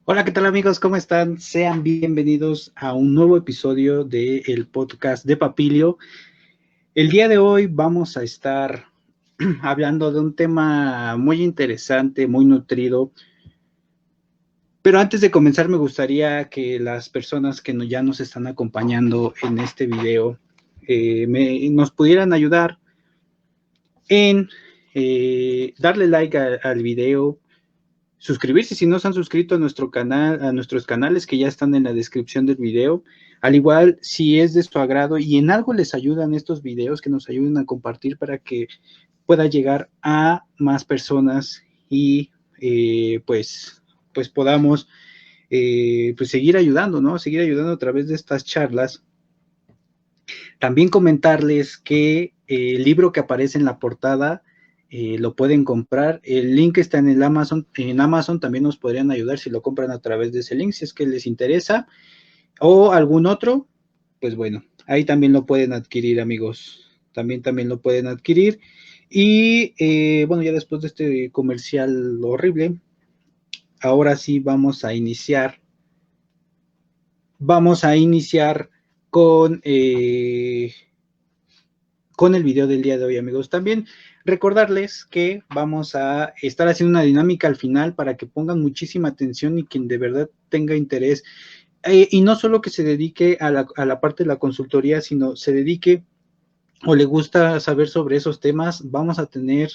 Hola, ¿qué tal amigos? ¿Cómo están? Sean bienvenidos a un nuevo episodio del podcast de Papilio. El día de hoy vamos a estar hablando de un tema muy interesante, muy nutrido. Pero antes de comenzar, me gustaría que las personas que ya nos están acompañando en este video nos pudieran ayudar en darle like al video, suscribirse si no se han suscrito a nuestro canal, a nuestros canales que ya están en la descripción del video. Al igual, si es de su agrado y en algo les ayudan estos videos, que nos ayuden a compartir para que pueda llegar a más personas y pues podamos pues seguir ayudando, ¿no? Seguir ayudando a través de estas charlas. También comentarles que el libro que aparece en la portada lo pueden comprar. El link está en el Amazon. En Amazon también nos podrían ayudar si lo compran a través de ese link, si es que les interesa. O algún otro, pues bueno, ahí también lo pueden adquirir, amigos. También lo pueden adquirir. Y bueno, ya después de este comercial horrible, ahora sí vamos a iniciar con con el video del día de hoy, amigos. También recordarles que vamos a estar haciendo una dinámica al final para que pongan muchísima atención y quien de verdad tenga interés, y no solo que se dedique a la parte de la consultoría, sino se dedique o le gusta saber sobre esos temas. Vamos a tener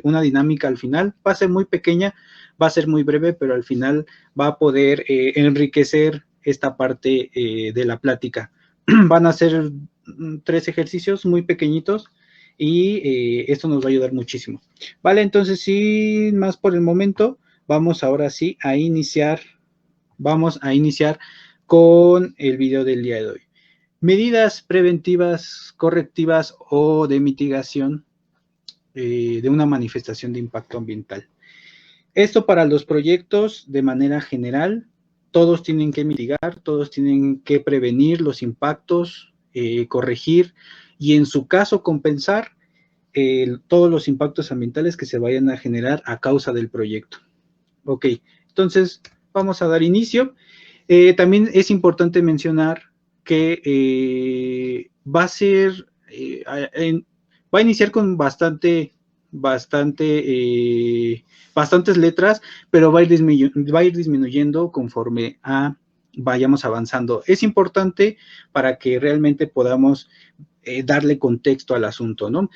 una dinámica al final. Va a ser muy pequeña, va a ser muy breve, pero al final va a poder enriquecer esta parte de la plática. Van a ser 3 ejercicios muy pequeñitos y esto nos va a ayudar muchísimo. Vale, entonces sin más por el momento, vamos ahora sí a iniciar, vamos a iniciar con el video del día de hoy. Medidas preventivas, correctivas o de mitigación de una manifestación de impacto ambiental. Esto para los proyectos de manera general, todos tienen que mitigar, todos tienen que prevenir los impactos, corregir y en su caso compensar todos los impactos ambientales que se vayan a generar a causa del proyecto. Ok, entonces vamos a dar inicio. También es importante mencionar que va a ser, va a iniciar con bastantes letras, pero va a ir disminuyendo conforme vayamos avanzando. Es importante para que realmente podamos darle contexto al asunto, ¿no?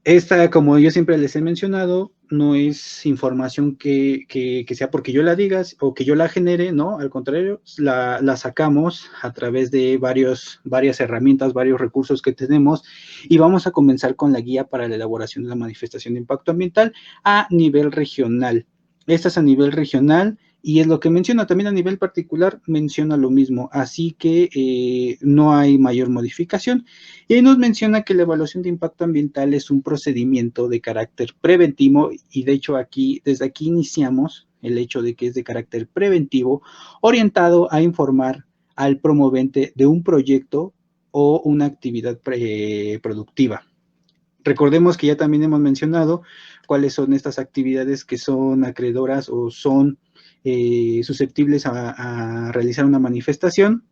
Esta, como yo siempre les he mencionado, no es información que sea porque yo la diga o que yo la genere, ¿no? Al contrario, la sacamos a través de varias herramientas, varios recursos que tenemos y vamos a comenzar con la guía para la elaboración de la manifestación de impacto ambiental a nivel regional. Esta es a nivel regional y es lo que menciona. También a nivel particular menciona lo mismo, así que no hay mayor modificación. Y ahí nos menciona que la evaluación de impacto ambiental es un procedimiento de carácter preventivo y de hecho desde aquí iniciamos el hecho de que es de carácter preventivo, orientado a informar al promovente de un proyecto o una actividad productiva. Recordemos que ya también hemos mencionado cuáles son estas actividades que son acreedoras o son susceptibles a realizar una manifestación.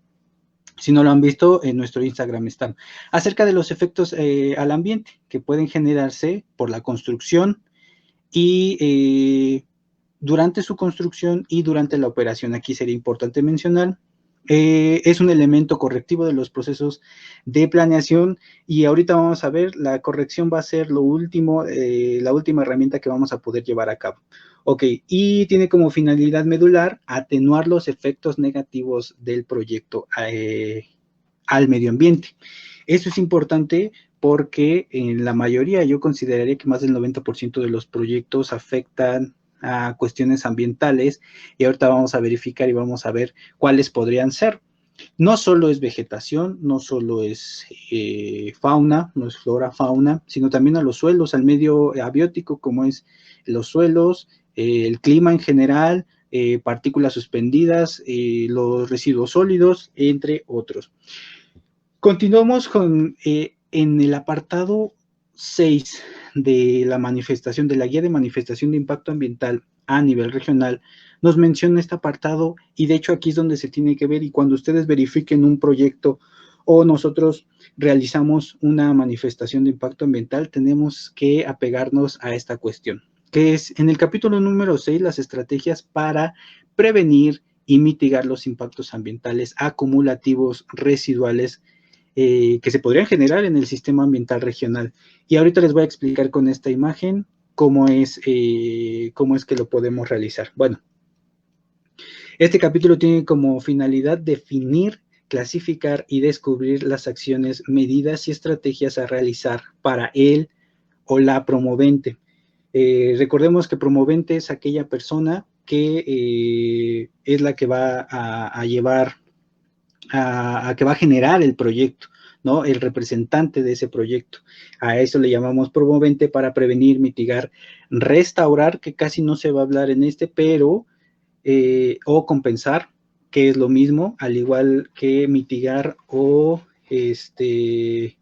Si no lo han visto, en nuestro Instagram están. Acerca de los efectos al ambiente que pueden generarse por la construcción y durante su construcción y durante la operación. Aquí sería importante mencionar. Es un elemento correctivo de los procesos de planeación y ahorita vamos a ver, la corrección va a ser lo último, la última herramienta que vamos a poder llevar a cabo. Ok, y tiene como finalidad medular atenuar los efectos negativos del proyecto al medio ambiente. Eso es importante porque en la mayoría, yo consideraría que más del 90% de los proyectos afectan a cuestiones ambientales y ahorita vamos a verificar y vamos a ver cuáles podrían ser. No solo es vegetación, no solo es fauna, no es flora, fauna, sino también a los suelos, al medio abiótico como es los suelos, el clima en general, partículas suspendidas, los residuos sólidos, entre otros. Continuamos en el apartado 6 de la manifestación, de la guía de manifestación de impacto ambiental a nivel regional, nos menciona este apartado y de hecho aquí es donde se tiene que ver y cuando ustedes verifiquen un proyecto o nosotros realizamos una manifestación de impacto ambiental, tenemos que apegarnos a esta cuestión, que es en el capítulo número 6, las estrategias para prevenir y mitigar los impactos ambientales acumulativos residuales que se podrían generar en el sistema ambiental regional. Y ahorita les voy a explicar con esta imagen cómo es que lo podemos realizar. Bueno, este capítulo tiene como finalidad definir, clasificar y descubrir las acciones, medidas y estrategias a realizar para él o la promovente. Recordemos que promovente es aquella persona que es la que va a llevar, a que va a generar el proyecto, ¿no? El representante de ese proyecto. A eso le llamamos promovente para prevenir, mitigar, restaurar, que casi no se va a hablar en este, pero o compensar, que es lo mismo, al igual que mitigar o se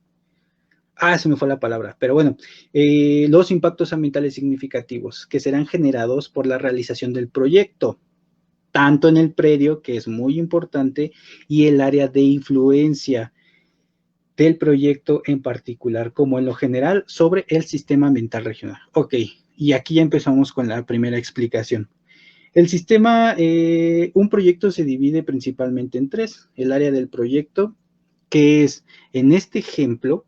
me fue la palabra, pero bueno, los impactos ambientales significativos que serán generados por la realización del proyecto, tanto en el predio, que es muy importante, y el área de influencia del proyecto en particular, como en lo general sobre el sistema ambiental regional. Ok, y aquí ya empezamos con la primera explicación. El sistema, un proyecto se divide principalmente en tres. El área del proyecto, que es, en este ejemplo,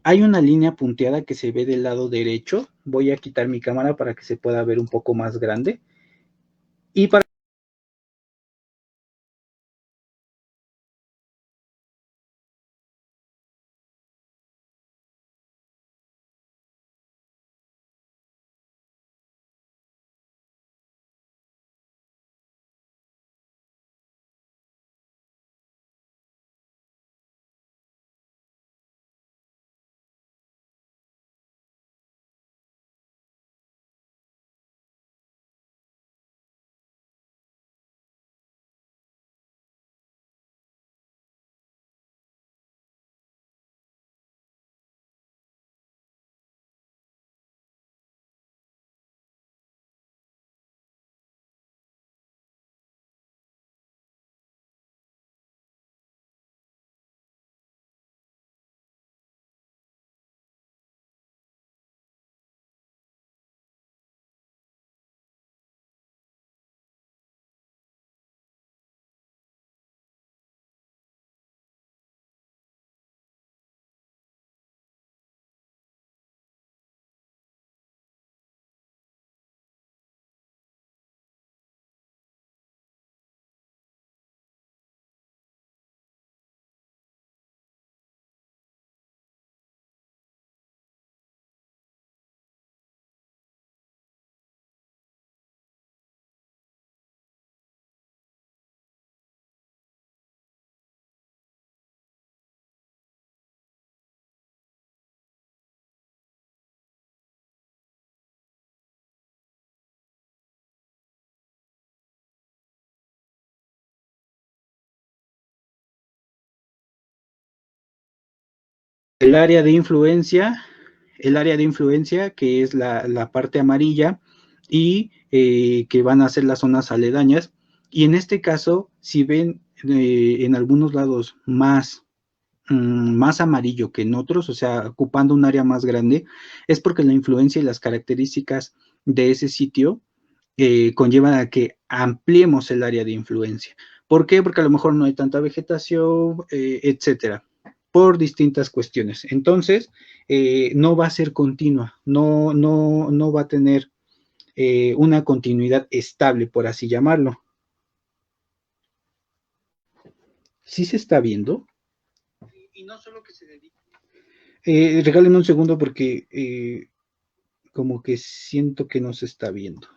hay una línea punteada que se ve del lado derecho. Voy a quitar mi cámara para que se pueda ver un poco más grande. Y para el área de influencia, que es la parte amarilla, y que van a ser las zonas aledañas. Y en este caso, si ven en algunos lados más amarillo que en otros, o sea, ocupando un área más grande, es porque la influencia y las características de ese sitio conllevan a que ampliemos el área de influencia. ¿Por qué? Porque a lo mejor no hay tanta vegetación, etcétera, por distintas cuestiones. Entonces, no va a ser continua, no va a tener una continuidad estable, por así llamarlo. ¿Sí se está viendo? Y no solo que se dedique. Regálenme un segundo porque como que siento que no se está viendo.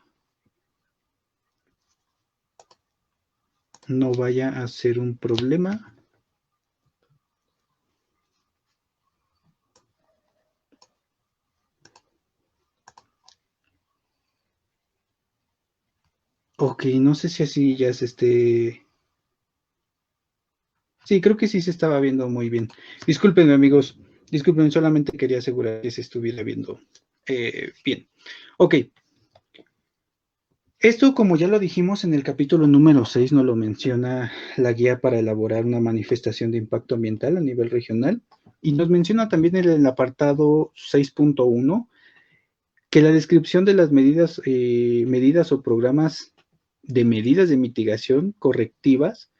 No vaya a ser un problema. Ok, no sé si así ya se esté. Sí, creo que sí se estaba viendo muy bien. Discúlpenme, amigos. Disculpen, solamente quería asegurar que se estuviera viendo bien. Ok. Esto, como ya lo dijimos en el capítulo número 6, nos lo menciona la guía para elaborar una manifestación de impacto ambiental a nivel regional. Y nos menciona también en el apartado 6.1 que la descripción de las medidas o programas de medidas de mitigación correctivas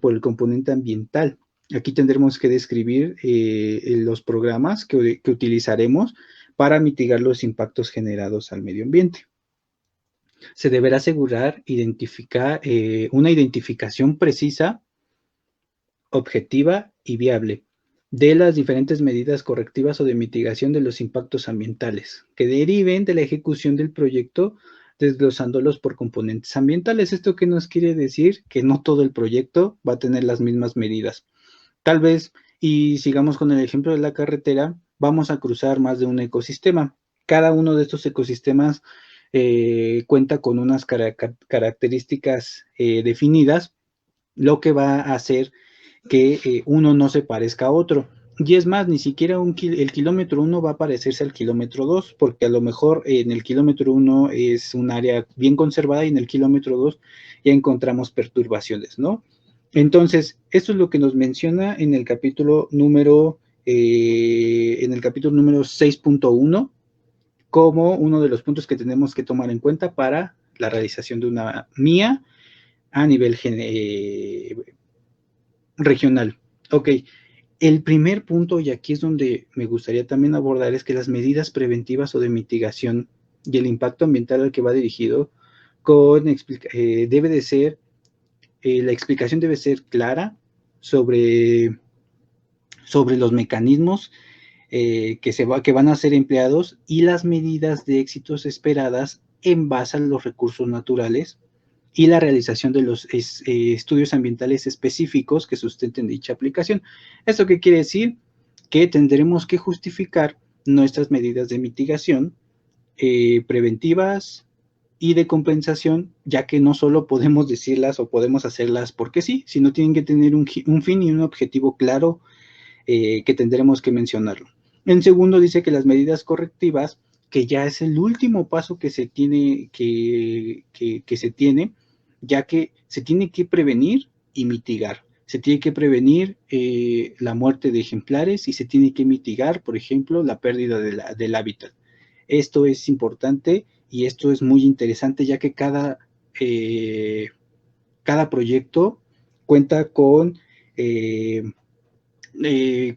por el componente ambiental. Aquí tendremos que describir los programas que utilizaremos para mitigar los impactos generados al medio ambiente. Se deberá asegurar una identificación precisa, objetiva y viable de las diferentes medidas correctivas o de mitigación de los impactos ambientales que deriven de la ejecución del proyecto, desglosándolos por componentes ambientales. ¿Esto qué nos quiere decir? Que no todo el proyecto va a tener las mismas medidas. Tal vez, y sigamos con el ejemplo de la carretera, vamos a cruzar más de un ecosistema. Cada uno de estos ecosistemas cuenta con unas características definidas, lo que va a hacer que uno no se parezca a otro. Y es más, ni siquiera el kilómetro 1 va a parecerse al kilómetro 2, porque a lo mejor en el kilómetro 1 es un área bien conservada y en el kilómetro 2 ya encontramos perturbaciones, ¿no? Entonces, esto es lo que nos menciona en el capítulo número 6.1 como uno de los puntos que tenemos que tomar en cuenta para la realización de una MIA a nivel regional. Ok, el primer punto, y aquí es donde me gustaría también abordar, es que las medidas preventivas o de mitigación y el impacto ambiental al que va dirigido debe de ser, la explicación debe ser clara sobre, sobre los mecanismos que van a ser empleados y las medidas de éxitos esperadas en base a los recursos naturales y la realización de los estudios ambientales específicos que sustenten dicha aplicación. ¿Esto qué quiere decir? Que tendremos que justificar nuestras medidas de mitigación preventivas y de compensación, ya que no solo podemos decirlas o podemos hacerlas porque sí, sino tienen que tener un fin y un objetivo claro que tendremos que mencionarlo. En segundo, dice que las medidas correctivas, que ya es el último paso que se tiene, que se tiene, ya que se tiene que prevenir y mitigar. Se tiene que prevenir la muerte de ejemplares y se tiene que mitigar, por ejemplo, la pérdida del hábitat. Esto es importante y esto es muy interesante, ya que cada proyecto cuenta con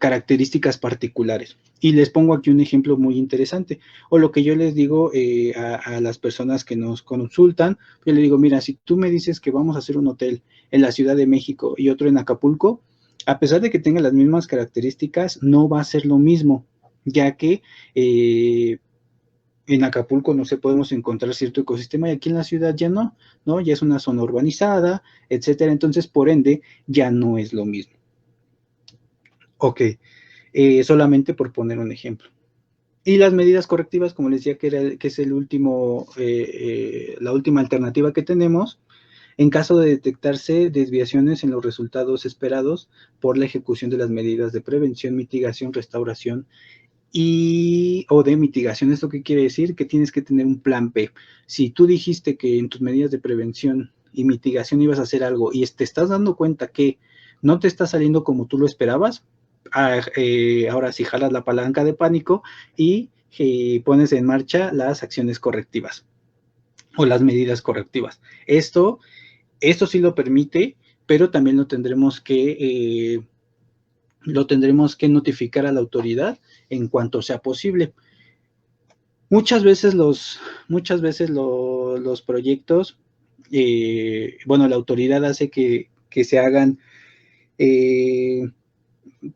características particulares. Y les pongo aquí un ejemplo muy interesante. O lo que yo les digo a las personas que nos consultan, yo les digo, mira, si tú me dices que vamos a hacer un hotel en la Ciudad de México y otro en Acapulco, a pesar de que tengan las mismas características, no va a ser lo mismo, ya que en Acapulco no se podemos encontrar cierto ecosistema y aquí en la ciudad ya no, ¿no? Ya es una zona urbanizada, etcétera. Entonces, por ende, ya no es lo mismo. Ok, solamente por poner un ejemplo. Y las medidas correctivas, como les decía, que es la última alternativa que tenemos, en caso de detectarse desviaciones en los resultados esperados por la ejecución de las medidas de prevención, mitigación, restauración o de mitigación. ¿Esto qué quiere decir? Que tienes que tener un plan B. Si tú dijiste que en tus medidas de prevención y mitigación ibas a hacer algo y te estás dando cuenta que no te está saliendo como tú lo esperabas, ahora sí jalas la palanca de pánico y pones en marcha las acciones correctivas o las medidas correctivas. Esto sí lo permite, pero también lo tendremos que notificar a la autoridad en cuanto sea posible. Muchas veces los proyectos, bueno, la autoridad hace que se hagan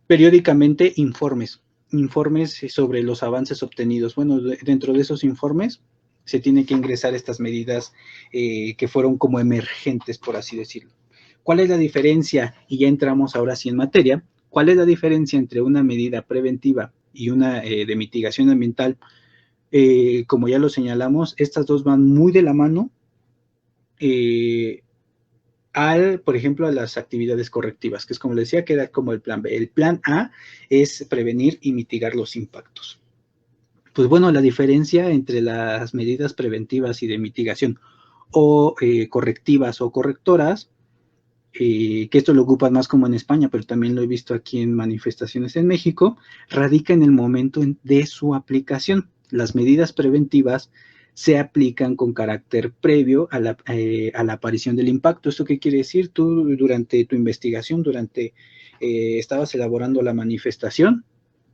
periódicamente informes sobre los avances obtenidos. Bueno, dentro de esos informes se tiene que ingresar estas medidas que fueron como emergentes, por así decirlo. ¿Cuál es la diferencia? Y ya entramos ahora sí en materia. ¿Cuál es la diferencia entre una medida preventiva y una de mitigación ambiental? Como ya lo señalamos, estas dos van muy de la mano. por ejemplo, a las actividades correctivas, que es como les decía, que era como el plan B. El plan A es prevenir y mitigar los impactos. Pues bueno, la diferencia entre las medidas preventivas y de mitigación o correctivas o correctoras, que esto lo ocupan más como en España, pero también lo he visto aquí en manifestaciones en México, radica en el momento de su aplicación. Las medidas preventivas se aplican con carácter previo a la aparición del impacto. ¿Esto qué quiere decir? Tú durante tu investigación, estabas elaborando la manifestación,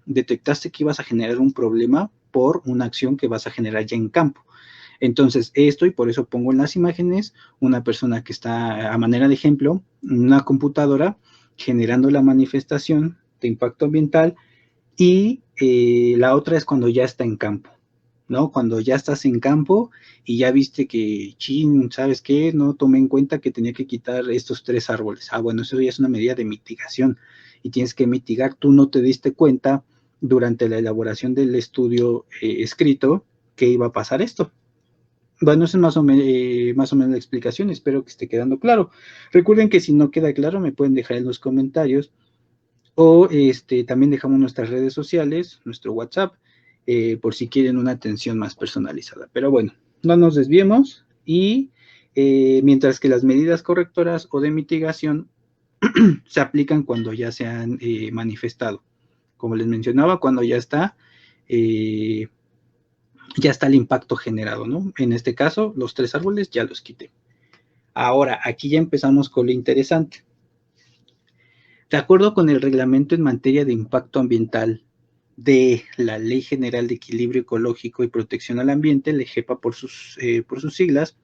detectaste que ibas a generar un problema por una acción que vas a generar ya en campo. Entonces, esto, y por eso pongo en las imágenes, una persona que está, a manera de ejemplo, una computadora generando la manifestación de impacto ambiental, y la otra es cuando ya está en campo, ¿no? Cuando ya estás en campo y ya viste que, chin, ¿sabes qué? No tomé en cuenta que tenía que quitar estos 3 árboles. Ah, bueno, eso ya es una medida de mitigación y tienes que mitigar. Tú no te diste cuenta durante la elaboración del estudio escrito que iba a pasar esto. Bueno, esa es más o menos la explicación, espero que esté quedando claro. Recuerden que si no queda claro me pueden dejar en los comentarios o también dejamos nuestras redes sociales, nuestro WhatsApp, por si quieren una atención más personalizada. Pero bueno, no nos desviemos y mientras que las medidas correctoras o de mitigación se aplican cuando ya se han manifestado. Como les mencionaba, cuando ya está el impacto generado, ¿no? En este caso, los 3 árboles ya los quité. Ahora, aquí ya empezamos con lo interesante. De acuerdo con el reglamento en materia de impacto ambiental de la Ley General de Equilibrio Ecológico y Protección al Ambiente, LEGEPA por sus siglas,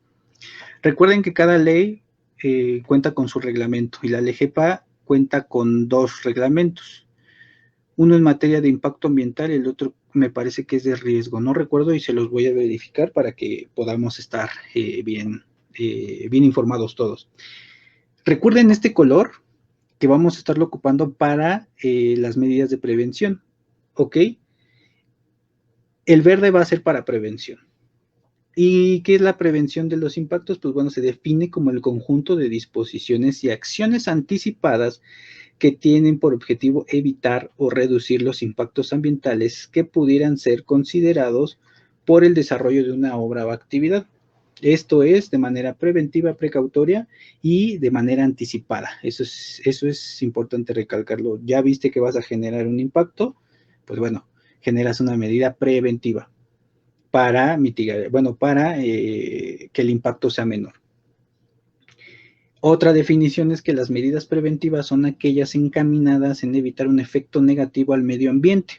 recuerden que cada ley cuenta con su reglamento y la LEGEPA cuenta con 2 reglamentos. Uno en materia de impacto ambiental y el otro me parece que es de riesgo. No recuerdo y se los voy a verificar para que podamos estar bien informados todos. Recuerden este color que vamos a estarlo ocupando para las medidas de prevención, ¿ok? El verde va a ser para prevención. ¿Y qué es la prevención de los impactos? Pues bueno, se define como el conjunto de disposiciones y acciones anticipadas que tienen por objetivo evitar o reducir los impactos ambientales que pudieran ser considerados por el desarrollo de una obra o actividad. Esto es de manera preventiva, precautoria y de manera anticipada. Eso es importante recalcarlo. Ya viste que vas a generar un impacto, pues bueno, generas una medida preventiva para mitigar, bueno, para que el impacto sea menor. Otra definición es que las medidas preventivas son aquellas encaminadas en evitar un efecto negativo al medio ambiente,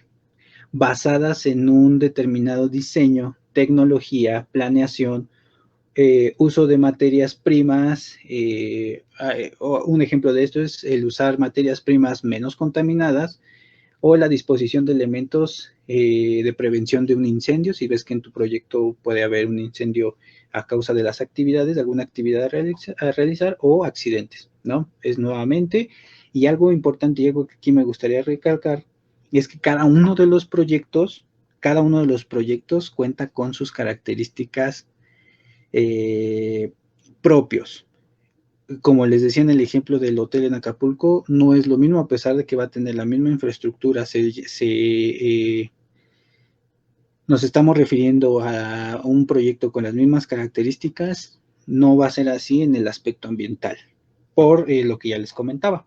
basadas en un determinado diseño, tecnología, planeación, uso de materias primas. Un ejemplo de esto es el usar materias primas menos contaminadas o la disposición de elementos de prevención de un incendio. Si ves que en tu proyecto puede haber un incendio a causa de las actividades, de alguna actividad a realizar o accidentes, ¿no? Es nuevamente, y algo importante y algo que aquí me gustaría recalcar, es que cada uno de los proyectos cuenta con sus características propios. Como les decía en el ejemplo del hotel en Acapulco, no es lo mismo, a pesar de que va a tener la misma infraestructura, nos estamos refiriendo a un proyecto con las mismas características, no va a ser así en el aspecto ambiental, por lo que ya les comentaba.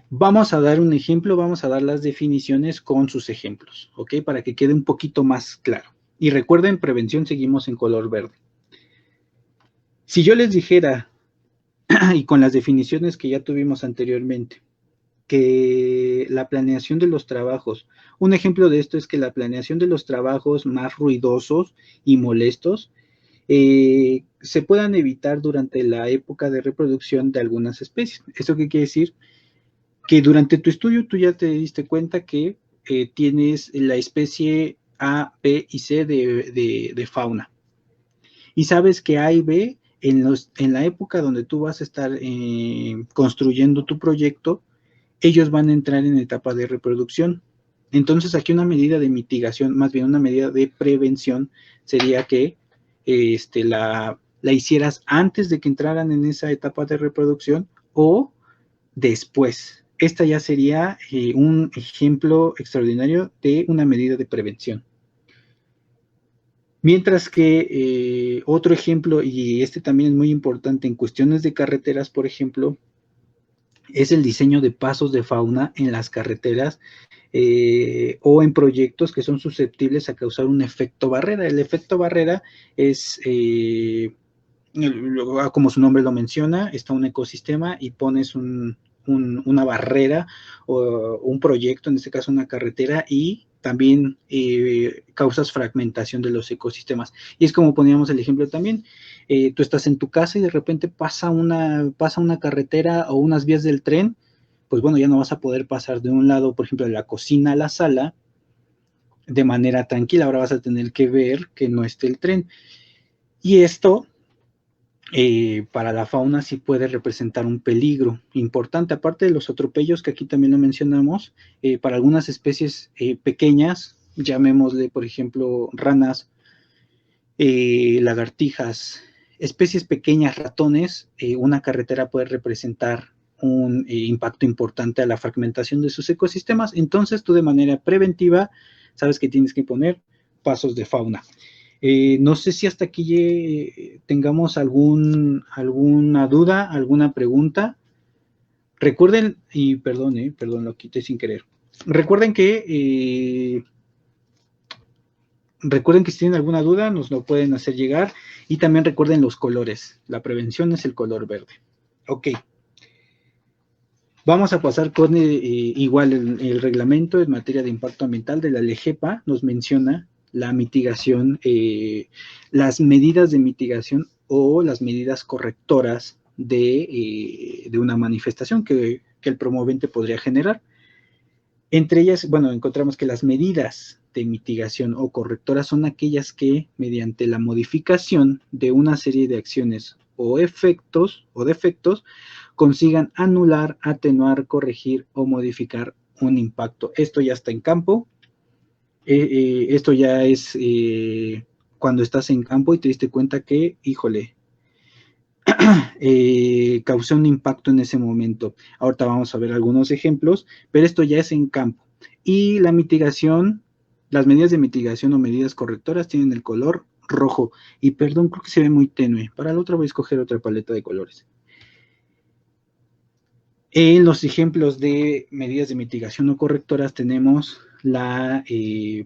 Vamos a dar un ejemplo, vamos a dar las definiciones con sus ejemplos, ¿ok? Para que quede un poquito más claro. Y recuerden, prevención seguimos en color verde. Si yo les dijera, y con las definiciones que ya tuvimos anteriormente, que la planeación de los trabajos, un ejemplo de esto es que la planeación de los trabajos más ruidosos y molestos se puedan evitar durante la época de reproducción de algunas especies. ¿Esto qué quiere decir? Que durante tu estudio tú ya te diste cuenta que tienes la especie A, B y C de fauna. Y sabes que A y B, en la época donde tú vas a estar construyendo tu proyecto, ellos van a entrar en etapa de reproducción. Entonces, aquí una medida de mitigación, más bien una medida de prevención, sería que la hicieras antes de que entraran en esa etapa de reproducción o después. Esta ya sería un ejemplo extraordinario de una medida de prevención. Mientras que otro ejemplo, y este también es muy importante en cuestiones de carreteras, por ejemplo, es el diseño de pasos de fauna en las carreteras o en proyectos que son susceptibles a causar un efecto barrera. El efecto barrera es, como su nombre lo menciona, está un ecosistema y pones una barrera o un proyecto, en este caso una carretera, y también causas fragmentación de los ecosistemas. Y es como poníamos el ejemplo también, tú estás en tu casa y de repente pasa una carretera o unas vías del tren, pues bueno, ya no vas a poder pasar de un lado, por ejemplo, de la cocina a la sala de manera tranquila, ahora vas a tener que ver que no esté el tren. Y esto para la fauna sí puede representar un peligro importante, aparte de los atropellos que aquí también lo mencionamos, para algunas especies pequeñas, llamémosle por ejemplo ranas, lagartijas, especies pequeñas, ratones, una carretera puede representar un impacto importante a la fragmentación de sus ecosistemas. Entonces tú de manera preventiva sabes que tienes que poner pasos de fauna. No sé si hasta aquí tengamos alguna duda, alguna pregunta. Recuerden, y perdón, lo quité sin querer. Recuerden que si tienen alguna duda nos lo pueden hacer llegar, y también recuerden los colores. La prevención es el color verde. Ok. Vamos a pasar con igual el reglamento en materia de impacto ambiental de la LGEPA. Nos menciona la mitigación, las medidas de mitigación o las medidas correctoras de una manifestación que el promovente podría generar. Entre ellas, bueno, encontramos que las medidas de mitigación o correctoras son aquellas que, mediante la modificación de una serie de acciones o efectos o defectos, consigan anular, atenuar, corregir o modificar un impacto. Esto ya está en campo. Esto ya es cuando estás en campo y te diste cuenta que, híjole, causó un impacto en ese momento. Ahorita vamos a ver algunos ejemplos, pero esto ya es en campo. Y la mitigación, las medidas de mitigación o medidas correctoras tienen el color rojo. Y perdón, creo que se ve muy tenue. Para la otra voy a escoger otra paleta de colores. En los ejemplos de medidas de mitigación o correctoras tenemos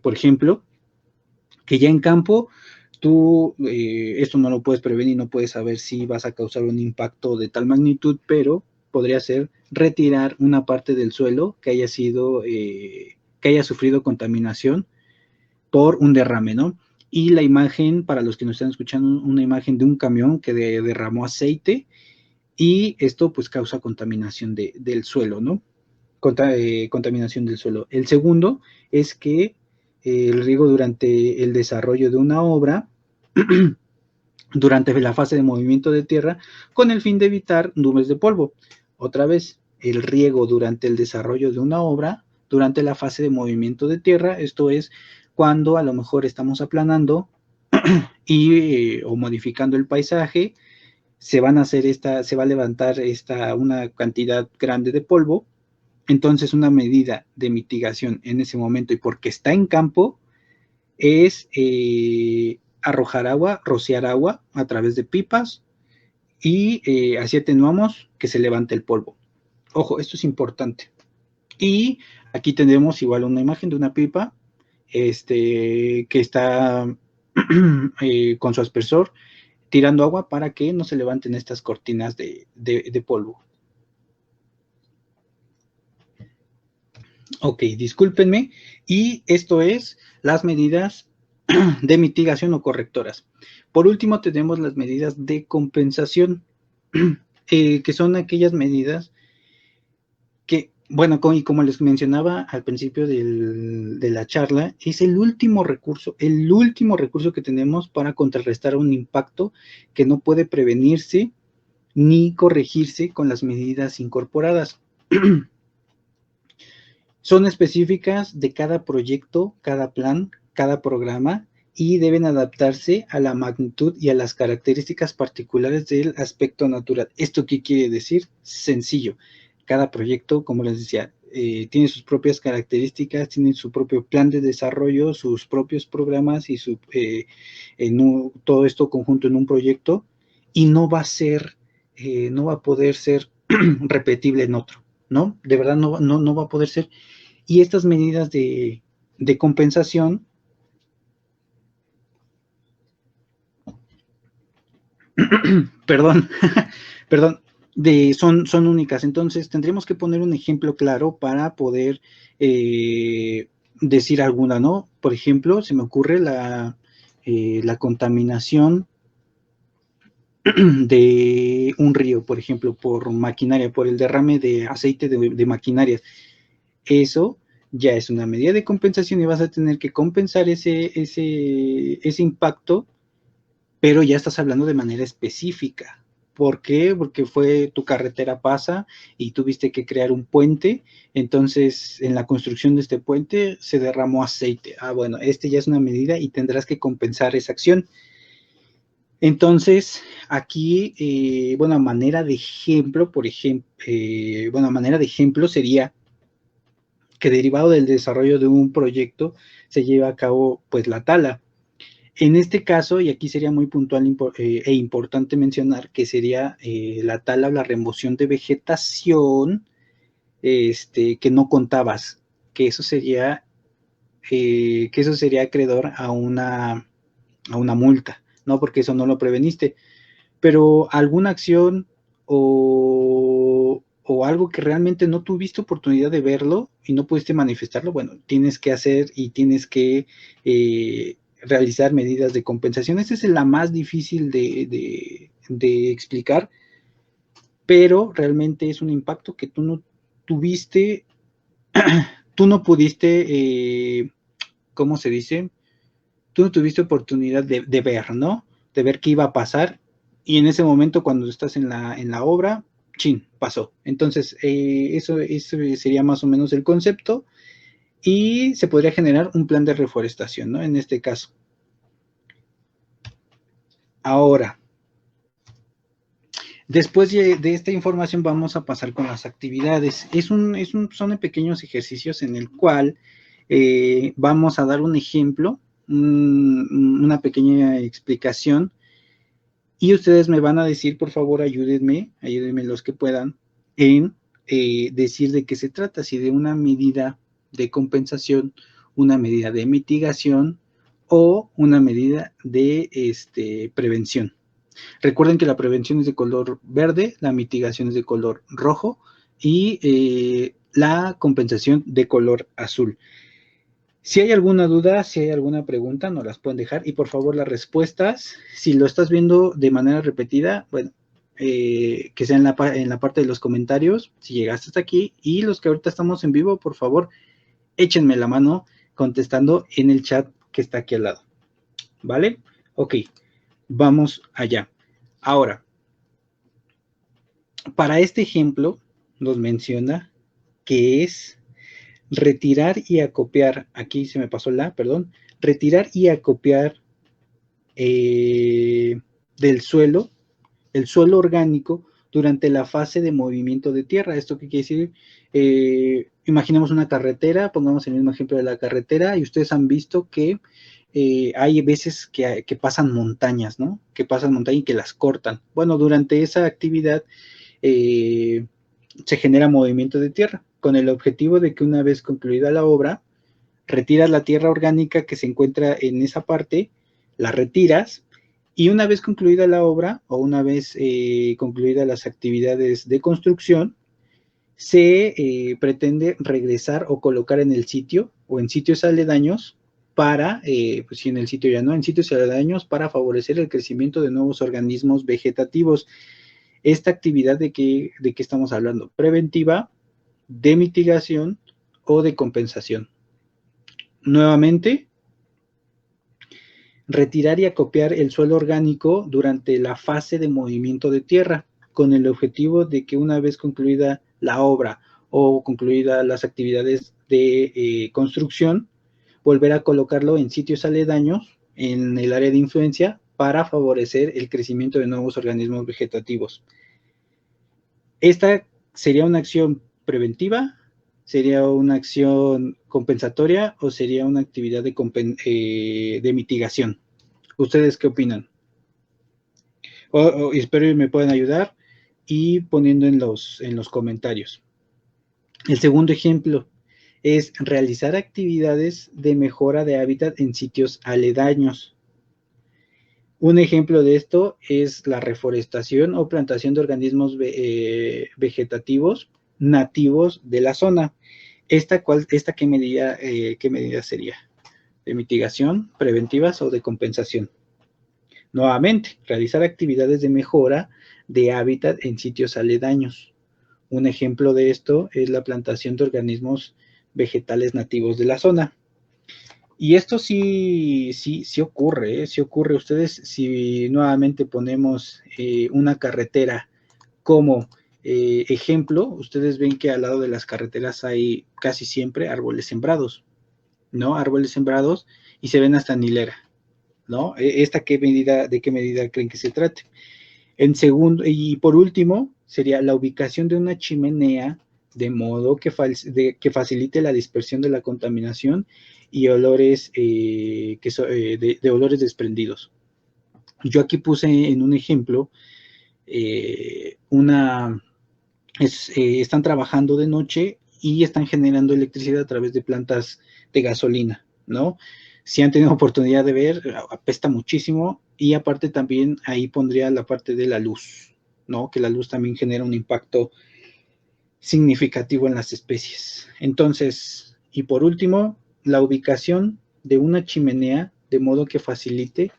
por ejemplo, que ya en campo tú esto no lo puedes prevenir, no puedes saber si vas a causar un impacto de tal magnitud, pero podría ser retirar una parte del suelo que haya sido, que haya sufrido contaminación por un derrame, ¿no? Y la imagen, para los que nos están escuchando, una imagen de un camión que derramó aceite, y esto pues causa contaminación del suelo, ¿no? Contaminación del suelo. El segundo es que el riego durante el desarrollo de una obra, durante la fase de movimiento de tierra, con el fin de evitar nubes de polvo. Otra vez, el riego durante el desarrollo de una obra, durante la fase de movimiento de tierra, esto es cuando a lo mejor estamos aplanando o modificando el paisaje, se va a levantar una cantidad grande de polvo. Entonces, una medida de mitigación en ese momento, y porque está en campo, es arrojar agua, rociar agua a través de pipas, y así atenuamos que se levante el polvo. Ojo, esto es importante. Y aquí tenemos igual una imagen de una pipa que está con su aspersor tirando agua para que no se levanten estas cortinas de polvo. Ok, discúlpenme. Y esto es las medidas de mitigación o correctoras. Por último, tenemos las medidas de compensación, que son aquellas medidas que, bueno, y como les mencionaba al principio de la charla, es el último recurso que tenemos para contrarrestar un impacto que no puede prevenirse ni corregirse con las medidas incorporadas. Son específicas de cada proyecto, cada plan, cada programa, y deben adaptarse a la magnitud y a las características particulares del aspecto natural. ¿Esto qué quiere decir? Sencillo. Cada proyecto, como les decía, tiene sus propias características, tiene su propio plan de desarrollo, sus propios programas y todo esto conjunto en un proyecto, y no va a poder ser repetible en otro, ¿no? De verdad no va a poder ser. Y estas medidas de compensación perdón, perdón, son únicas. Entonces, tendríamos que poner un ejemplo claro para poder decir alguna, ¿no? Por ejemplo, se me ocurre la contaminación de un río, por ejemplo, por maquinaria, por el derrame de aceite de maquinarias. Eso ya es una medida de compensación y vas a tener que compensar ese impacto, pero ya estás hablando de manera específica. ¿Por qué? Porque tu carretera pasa y tuviste que crear un puente, entonces en la construcción de este puente se derramó aceite. Bueno, ya es una medida y tendrás que compensar esa acción. Entonces, aquí, bueno, a manera de ejemplo, manera de ejemplo sería que derivado del desarrollo de un proyecto se lleva a cabo, pues, la tala. En este caso, y aquí sería muy puntual e importante mencionar que sería la tala o la remoción de vegetación que no contabas, que eso sería acreedor a una multa, ¿no? Porque eso no lo preveniste. Pero alguna acción o algo que realmente no tuviste oportunidad de verlo y no pudiste manifestarlo, bueno, tienes que hacer y tienes que realizar medidas de compensación. Esa es la más difícil de explicar, pero realmente es un impacto que tú no tuviste, tú no pudiste, ¿cómo se dice? Tú no tuviste oportunidad de ver, ¿no? De ver qué iba a pasar, y en ese momento cuando estás en la obra, chin, pasó. Entonces, eso sería más o menos el concepto, y se podría generar un plan de reforestación, ¿no? En este caso. Ahora, después de esta información vamos a pasar con las actividades. Son pequeños ejercicios en el cual vamos a dar un ejemplo, una pequeña explicación, y ustedes me van a decir, por favor, ayúdenme los que puedan, en decir de qué se trata, si de una medida de compensación, una medida de mitigación o una medida de prevención. Recuerden que la prevención es de color verde, la mitigación es de color rojo y la compensación de color azul. Si hay alguna duda, si hay alguna pregunta, nos las pueden dejar. Y por favor, las respuestas, si lo estás viendo de manera repetida, bueno, que sea en la parte de los comentarios, si llegaste hasta aquí. Y los que ahorita estamos en vivo, por favor, échenme la mano contestando en el chat que está aquí al lado. ¿Vale? Ok, vamos allá. Ahora, para este ejemplo, nos menciona que es retirar y acopiar, aquí se me pasó retirar y acopiar del suelo, el suelo orgánico durante la fase de movimiento de tierra. ¿Esto qué quiere decir? Imaginemos una carretera, pongamos el mismo ejemplo de la carretera, y ustedes han visto que hay veces que pasan montañas, ¿no? Que pasan montañas y que las cortan. Bueno, durante esa actividad se genera movimiento de tierra, con el objetivo de que una vez concluida la obra, retiras la tierra orgánica que se encuentra en esa parte, la retiras, y una vez concluida la obra o una vez concluidas las actividades de construcción, se pretende regresar o colocar en el sitio o en sitios aledaños para, pues si en el sitio ya no, en sitios aledaños para favorecer el crecimiento de nuevos organismos vegetativos. Esta actividad de qué estamos hablando, preventiva, de mitigación o de compensación. Nuevamente, retirar y acopiar el suelo orgánico durante la fase de movimiento de tierra, con el objetivo de que una vez concluida la obra o concluidas las actividades de construcción, volver a colocarlo en sitios aledaños en el área de influencia para favorecer el crecimiento de nuevos organismos vegetativos. Esta sería una acción preventiva, sería una acción compensatoria o sería una actividad de mitigación. ¿Ustedes qué opinan? Espero que me puedan ayudar y poniendo en los comentarios. El segundo ejemplo es realizar actividades de mejora de hábitat en sitios aledaños. Un ejemplo de esto es la reforestación o plantación de organismos vegetativos nativos de la zona. ¿Esta qué medida sería? ¿De mitigación, preventivas o de compensación? Nuevamente, realizar actividades de mejora de hábitat en sitios aledaños. Un ejemplo de esto es la plantación de organismos vegetales nativos de la zona. Y esto sí ocurre, ¿eh? Sí ocurre. Ustedes, si nuevamente ponemos una carretera como ejemplo, ustedes ven que al lado de las carreteras hay casi siempre árboles sembrados, ¿no? Árboles sembrados y se ven hasta en hilera, ¿no? ¿De qué medida creen que se trate? En segundo, y por último, sería la ubicación de una chimenea de modo que facilite la dispersión de la contaminación y olores de olores desprendidos. Yo aquí puse en un ejemplo están trabajando de noche y están generando electricidad a través de plantas de gasolina, ¿no? Si han tenido oportunidad de ver, apesta muchísimo y aparte también ahí pondría la parte de la luz, ¿no? Que la luz también genera un impacto significativo en las especies. Entonces, y por último, la ubicación de una chimenea de modo que facilite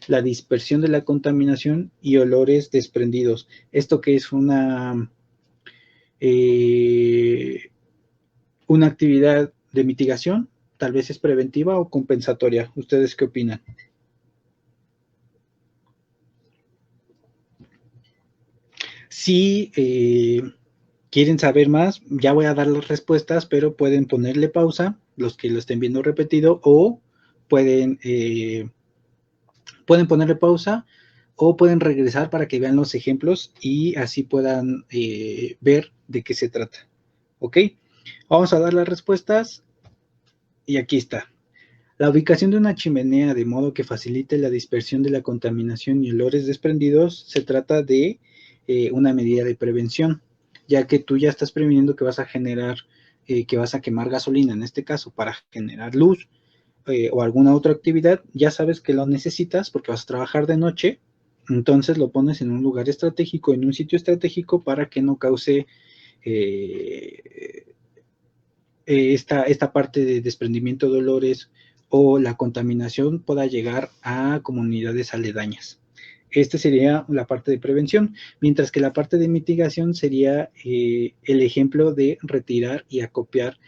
la dispersión de la contaminación y olores desprendidos. Esto que es una actividad de mitigación, tal vez es preventiva o compensatoria. ¿Ustedes qué opinan? Si quieren saber más, ya voy a dar las respuestas, pero pueden ponerle pausa, los que lo estén viendo repetido, o pueden ponerle pausa o pueden regresar para que vean los ejemplos y así puedan ver de qué se trata. ¿Ok? Vamos a dar las respuestas y aquí está. La ubicación de una chimenea de modo que facilite la dispersión de la contaminación y olores desprendidos se trata de una medida de prevención, ya que tú ya estás previniendo que vas a generar, que vas a quemar gasolina, en este caso, para generar luz o alguna otra actividad, ya sabes que lo necesitas porque vas a trabajar de noche, entonces lo pones en un lugar estratégico, en un sitio estratégico para que no cause esta parte de desprendimiento de olores o la contaminación pueda llegar a comunidades aledañas. Esta sería la parte de prevención, mientras que la parte de mitigación sería el ejemplo de retirar y acopiar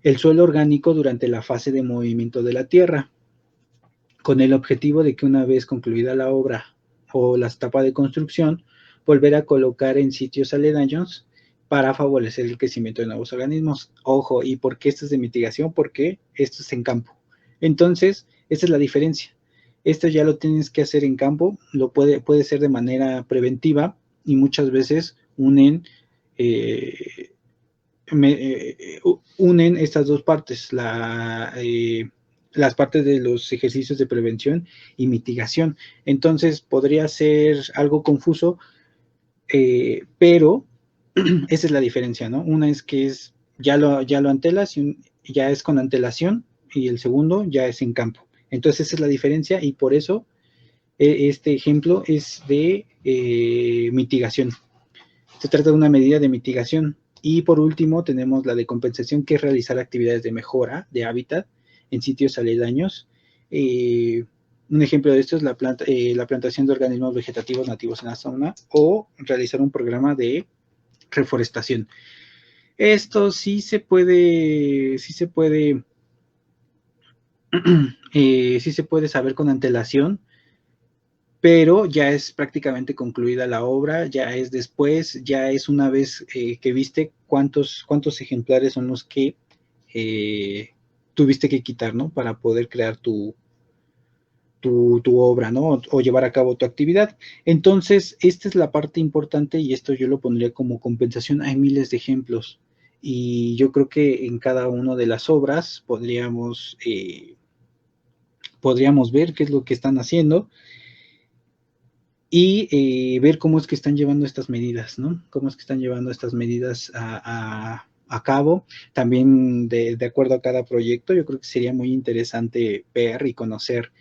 el suelo orgánico durante la fase de movimiento de la tierra, con el objetivo de que una vez concluida la obra o la etapa de construcción, volver a colocar en sitios aledaños para favorecer el crecimiento de nuevos organismos. Ojo, ¿y por qué esto es de mitigación? Porque esto es en campo. Entonces, esta es la diferencia. Esto ya lo tienes que hacer en campo, puede ser de manera preventiva y muchas veces unen estas dos partes, las partes de los ejercicios de prevención y mitigación. Entonces podría ser algo confuso, pero esa es la diferencia, ¿no? Una es que ya lo antelas y ya es con antelación y el segundo ya es en campo. Entonces esa es la diferencia y por eso este ejemplo es de mitigación. Se trata de una medida de mitigación. Y por último tenemos la de compensación, que es realizar actividades de mejora de hábitat en sitios aledaños. Un ejemplo de esto es la plantación de organismos vegetativos nativos en la zona o realizar un programa de reforestación. Esto sí se puede saber con antelación, pero ya es prácticamente concluida la obra, ya es después, ya es una vez que viste cuántos ejemplares son los que tuviste que quitar, ¿no? Para poder crear tu obra, ¿no? O llevar a cabo tu actividad. Entonces, esta es la parte importante y esto yo lo pondría como compensación. Hay miles de ejemplos y yo creo que en cada una de las obras podríamos ver qué es lo que están haciendo y ver cómo es que están llevando estas medidas, ¿no? Cómo es que están llevando estas medidas a cabo, también de acuerdo a cada proyecto. Yo creo que sería muy interesante ver y conocer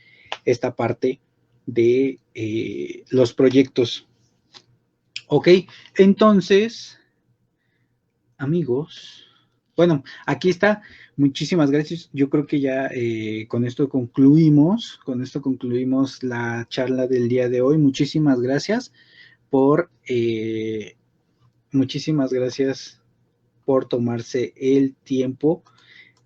esta parte de los proyectos. Ok, entonces, amigos, bueno, aquí está. Muchísimas gracias. Yo creo que ya con esto concluimos la charla del día de hoy. Por muchísimas gracias por tomarse el tiempo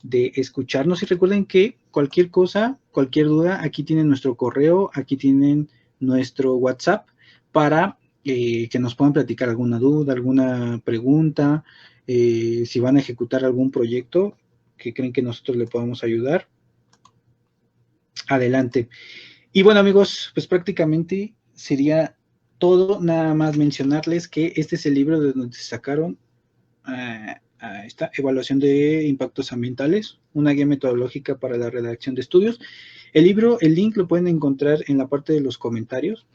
de escucharnos y recuerden que cualquier cosa, cualquier duda, aquí tienen nuestro correo, aquí tienen nuestro WhatsApp para que nos puedan platicar alguna duda, alguna pregunta, si van a ejecutar algún proyecto que creen que nosotros le podamos ayudar. Adelante. Y bueno, amigos, pues prácticamente sería todo. Nada más mencionarles que este es el libro de donde se sacaron esta evaluación de impactos ambientales, una guía metodológica para la redacción de estudios. El libro, el link lo pueden encontrar en la parte de los comentarios.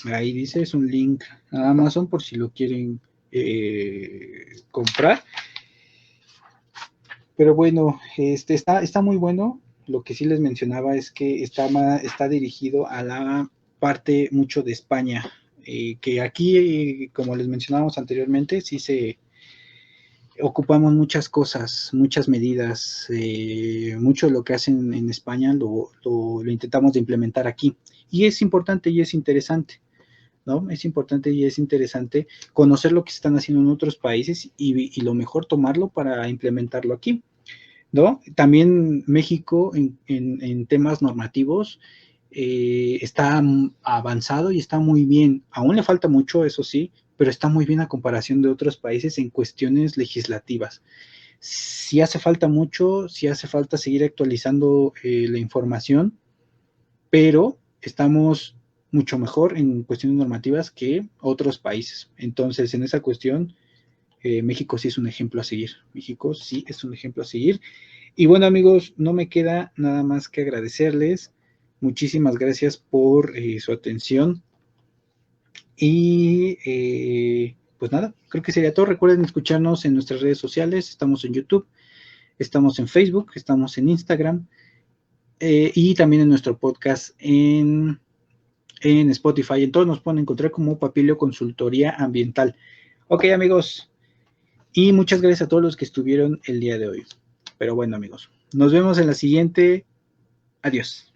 Ahí dice, es un link a Amazon por si lo quieren comprar. Pero bueno, está muy bueno. Lo que sí les mencionaba es que está dirigido a la parte mucho de España, que aquí, como les mencionábamos anteriormente, sí se ocupamos muchas cosas, muchas medidas, mucho de lo que hacen en España lo intentamos de implementar aquí. Y es importante y es interesante, ¿no? Es importante y es interesante conocer lo que se están haciendo en otros países y lo mejor tomarlo para implementarlo aquí, ¿no? También México en temas normativos está avanzado y está muy bien. Aún le falta mucho, eso sí, pero está muy bien a comparación de otros países en cuestiones legislativas. Si hace falta mucho, si hace falta seguir actualizando la información, pero estamos mucho mejor en cuestiones normativas que otros países. Entonces, en esa cuestión, México sí es un ejemplo a seguir. México sí es un ejemplo a seguir. Y bueno, amigos, no me queda nada más que agradecerles. Muchísimas gracias por su atención. Y pues nada, creo que sería todo. Recuerden escucharnos en nuestras redes sociales. Estamos en YouTube, estamos en Facebook, estamos en Instagram y también en nuestro podcast en Spotify. En todos nos pueden encontrar como Papilio Consultoría Ambiental. Ok, amigos. Y muchas gracias a todos los que estuvieron el día de hoy. Pero bueno, amigos, nos vemos en la siguiente. Adiós.